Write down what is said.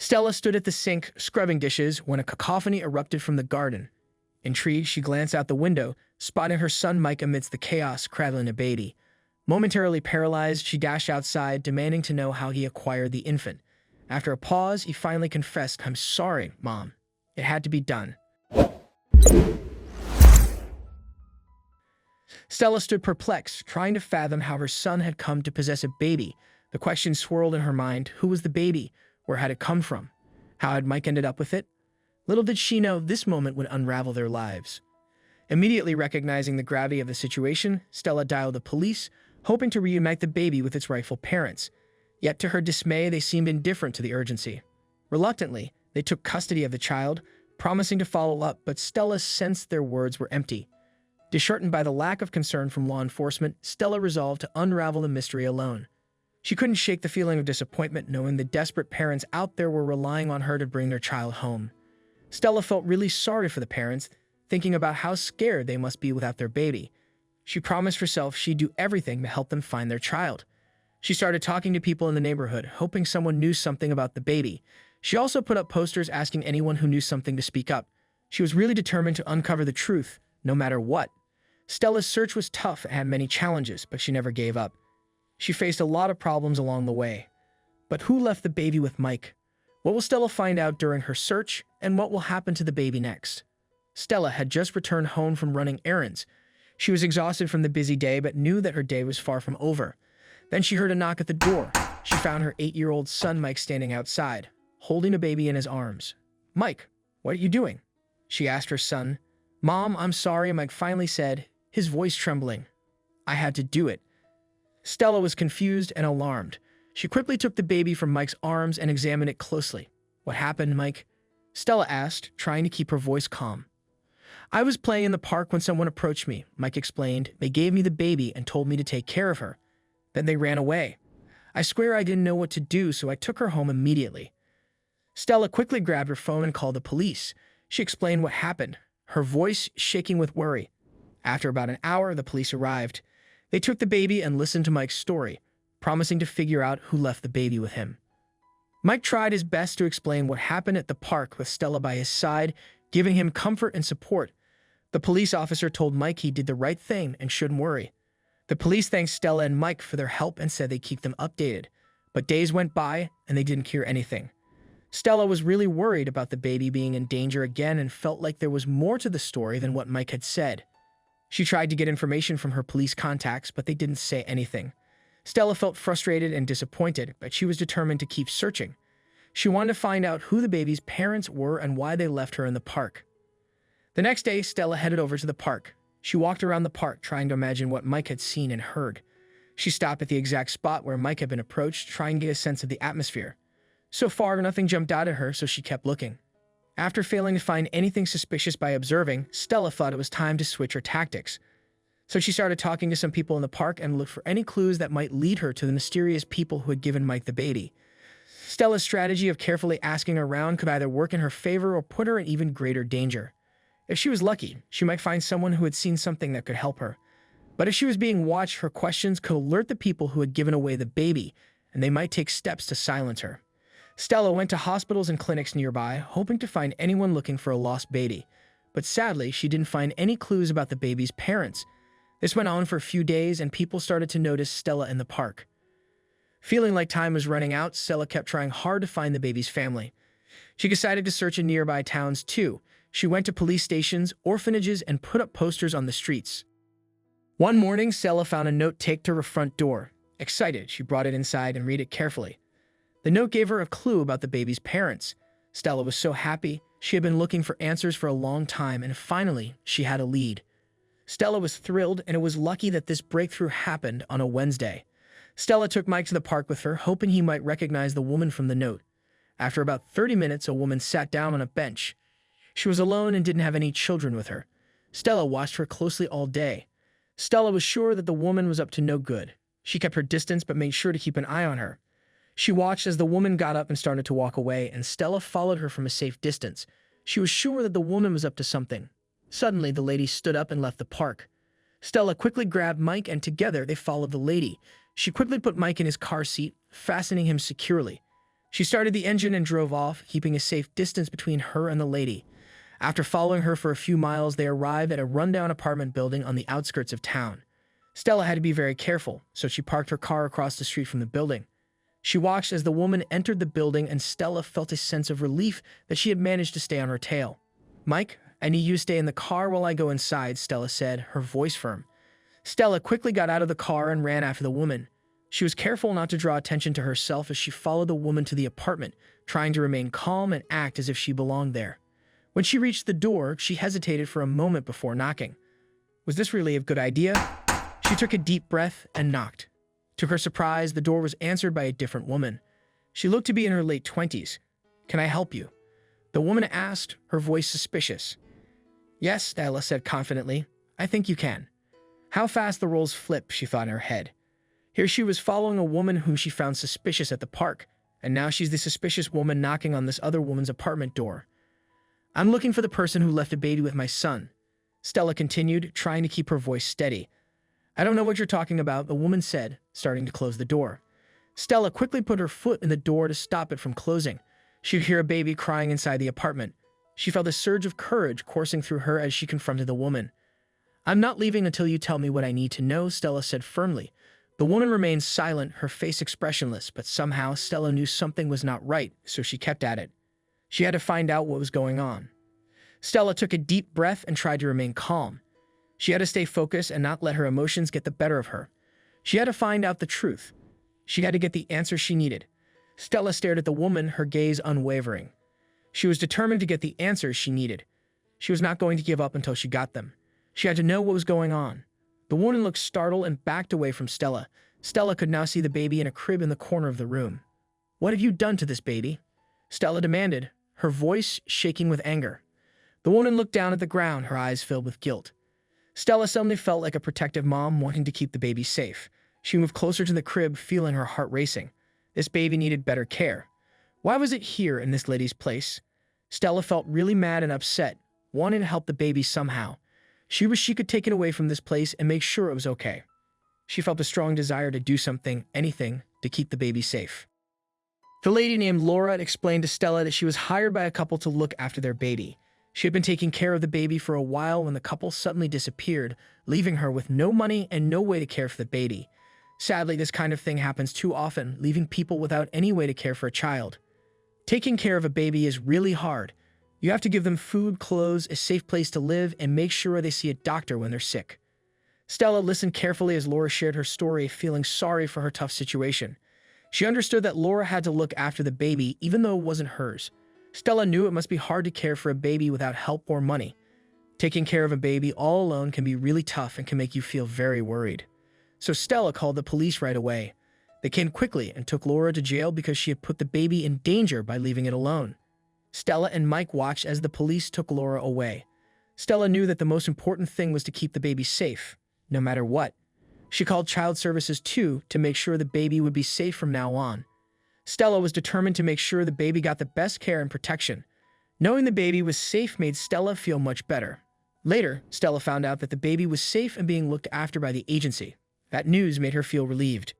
Stella stood at the sink, scrubbing dishes, when a cacophony erupted from the garden. Intrigued, she glanced out the window, spotting her son Mike amidst the chaos, cradling a baby. Momentarily paralyzed, she dashed outside, demanding to know how he acquired the infant. After a pause, he finally confessed, "I'm sorry, Mom. It had to be done." Stella stood perplexed, trying to fathom how her son had come to possess a baby. The question swirled in her mind: who was the baby? Where had it come from? How had Mike ended up with it? Little did she know this moment would unravel their lives. Immediately recognizing the gravity of the situation, Stella dialed the police, hoping to reunite the baby with its rightful parents. Yet to her dismay, they seemed indifferent to the urgency. Reluctantly, they took custody of the child, promising to follow up, but Stella sensed their words were empty. Disheartened by the lack of concern from law enforcement, Stella resolved to unravel the mystery alone. She couldn't shake the feeling of disappointment knowing the desperate parents out there were relying on her to bring their child home. Stella felt really sorry for the parents, thinking about how scared they must be without their baby. She promised herself she'd do everything to help them find their child. She started talking to people in the neighborhood, hoping someone knew something about the baby. She also put up posters asking anyone who knew something to speak up. She was really determined to uncover the truth, no matter what. Stella's search was tough and had many challenges, but she never gave up. She faced a lot of problems along the way. But who left the baby with Mike? What will Stella find out during her search, and what will happen to the baby next? Stella had just returned home from running errands. She was exhausted from the busy day, but knew that her day was far from over. Then she heard a knock at the door. She found her 8-year-old son Mike standing outside, holding a baby in his arms. "Mike, what are you doing?" she asked her son. "Mom, I'm sorry," Mike finally said, his voice trembling. "I had to do it." Stella was confused and alarmed. She quickly took the baby from Mike's arms and examined it closely. "What happened, Mike?" Stella asked, trying to keep her voice calm. "I was playing in the park when someone approached me," Mike explained. "They gave me the baby and told me to take care of her. Then they ran away. I swear I didn't know what to do, so I took her home immediately." Stella quickly grabbed her phone and called the police. She explained what happened, her voice shaking with worry. After about an hour, the police arrived. They took the baby and listened to Mike's story, promising to figure out who left the baby with him. Mike tried his best to explain what happened at the park with Stella by his side, giving him comfort and support. The police officer told Mike he did the right thing and shouldn't worry. The police thanked Stella and Mike for their help and said they'd keep them updated. But days went by and they didn't hear anything. Stella was really worried about the baby being in danger again and felt like there was more to the story than what Mike had said. She tried to get information from her police contacts, but they didn't say anything. Stella felt frustrated and disappointed, but she was determined to keep searching. She wanted to find out who the baby's parents were and why they left her in the park. The next day, Stella headed over to the park. She walked around the park, trying to imagine what Mike had seen and heard. She stopped at the exact spot where Mike had been approached, trying to get a sense of the atmosphere. So far, nothing jumped out at her, so she kept looking. After failing to find anything suspicious by observing, Stella thought it was time to switch her tactics. So she started talking to some people in the park and looked for any clues that might lead her to the mysterious people who had given Mike the baby. Stella's strategy of carefully asking around could either work in her favor or put her in even greater danger. If she was lucky, she might find someone who had seen something that could help her. But if she was being watched, her questions could alert the people who had given away the baby, and they might take steps to silence her. Stella went to hospitals and clinics nearby, hoping to find anyone looking for a lost baby. But sadly, she didn't find any clues about the baby's parents. This went on for a few days, and people started to notice Stella in the park. Feeling like time was running out, Stella kept trying hard to find the baby's family. She decided to search in nearby towns too. She went to police stations, orphanages, and put up posters on the streets. One morning, Stella found a note taped to her front door. Excited, she brought it inside and read it carefully. The note gave her a clue about the baby's parents. Stella was so happy. She had been looking for answers for a long time, and finally, she had a lead. Stella was thrilled, and it was lucky that this breakthrough happened on a Wednesday. Stella took Mike to the park with her, hoping he might recognize the woman from the note. After about 30 minutes, a woman sat down on a bench. She was alone and didn't have any children with her. Stella watched her closely all day. Stella was sure that the woman was up to no good. She kept her distance but made sure to keep an eye on her. She watched as the woman got up and started to walk away, and Stella followed her from a safe distance. She was sure that the woman was up to something. Suddenly, the lady stood up and left the park. Stella quickly grabbed Mike, and together they followed the lady. She quickly put Mike in his car seat, fastening him securely. She started the engine and drove off, keeping a safe distance between her and the lady. After following her for a few miles, they arrived at a rundown apartment building on the outskirts of town. Stella had to be very careful, so she parked her car across the street from the building. She watched as the woman entered the building, and Stella felt a sense of relief that she had managed to stay on her tail. "Mike, I need you to stay in the car while I go inside," Stella said, her voice firm. Stella quickly got out of the car and ran after the woman. She was careful not to draw attention to herself as she followed the woman to the apartment, trying to remain calm and act as if she belonged there. When she reached the door, she hesitated for a moment before knocking. Was this really a good idea? She took a deep breath and knocked. To her surprise, the door was answered by a different woman. She looked to be in her late 20s. "Can I help you?" the woman asked, her voice suspicious. "Yes," Stella said confidently. "I think you can." How fast the roles flip, she thought in her head. Here she was following a woman whom she found suspicious at the park, and now she's the suspicious woman knocking on this other woman's apartment door. "I'm looking for the person who left a baby with my son," Stella continued, trying to keep her voice steady. "I don't know what you're talking about," the woman said, starting to close the door. Stella quickly put her foot in the door to stop it from closing. She could hear a baby crying inside the apartment. She felt a surge of courage coursing through her as she confronted the woman. "I'm not leaving until you tell me what I need to know," Stella said firmly. The woman remained silent, her face expressionless, but somehow Stella knew something was not right, so she kept at it. She had to find out what was going on. Stella took a deep breath and tried to remain calm. She had to stay focused and not let her emotions get the better of her. She had to find out the truth. She had to get the answer she needed. Stella stared at the woman, her gaze unwavering. She was determined to get the answers she needed. She was not going to give up until she got them. She had to know what was going on. The woman looked startled and backed away from Stella. Stella could now see the baby in a crib in the corner of the room. "What have you done to this baby?" Stella demanded, her voice shaking with anger. The woman looked down at the ground, her eyes filled with guilt. Stella suddenly felt like a protective mom wanting to keep the baby safe. She moved closer to the crib, feeling her heart racing. This baby needed better care. Why was it here in this lady's place? Stella felt really mad and upset, wanting to help the baby somehow. She wished she could take it away from this place and make sure it was okay. She felt a strong desire to do something, anything, to keep the baby safe. The lady named Laura had explained to Stella that she was hired by a couple to look after their baby. She had been taking care of the baby for a while when the couple suddenly disappeared, leaving her with no money and no way to care for the baby. Sadly, this kind of thing happens too often, leaving people without any way to care for a child. Taking care of a baby is really hard. You have to give them food, clothes, a safe place to live, and make sure they see a doctor when they're sick. Stella listened carefully as Laura shared her story, feeling sorry for her tough situation. She understood that Laura had to look after the baby even though it wasn't hers. Stella knew it must be hard to care for a baby without help or money. Taking care of a baby all alone can be really tough and can make you feel very worried. So Stella called the police right away. They came quickly and took Laura to jail because she had put the baby in danger by leaving it alone. Stella and Mike watched as the police took Laura away. Stella knew that the most important thing was to keep the baby safe, no matter what. She called child services too to make sure the baby would be safe from now on. Stella was determined to make sure the baby got the best care and protection. Knowing the baby was safe made Stella feel much better. Later, Stella found out that the baby was safe and being looked after by the agency. That news made her feel relieved.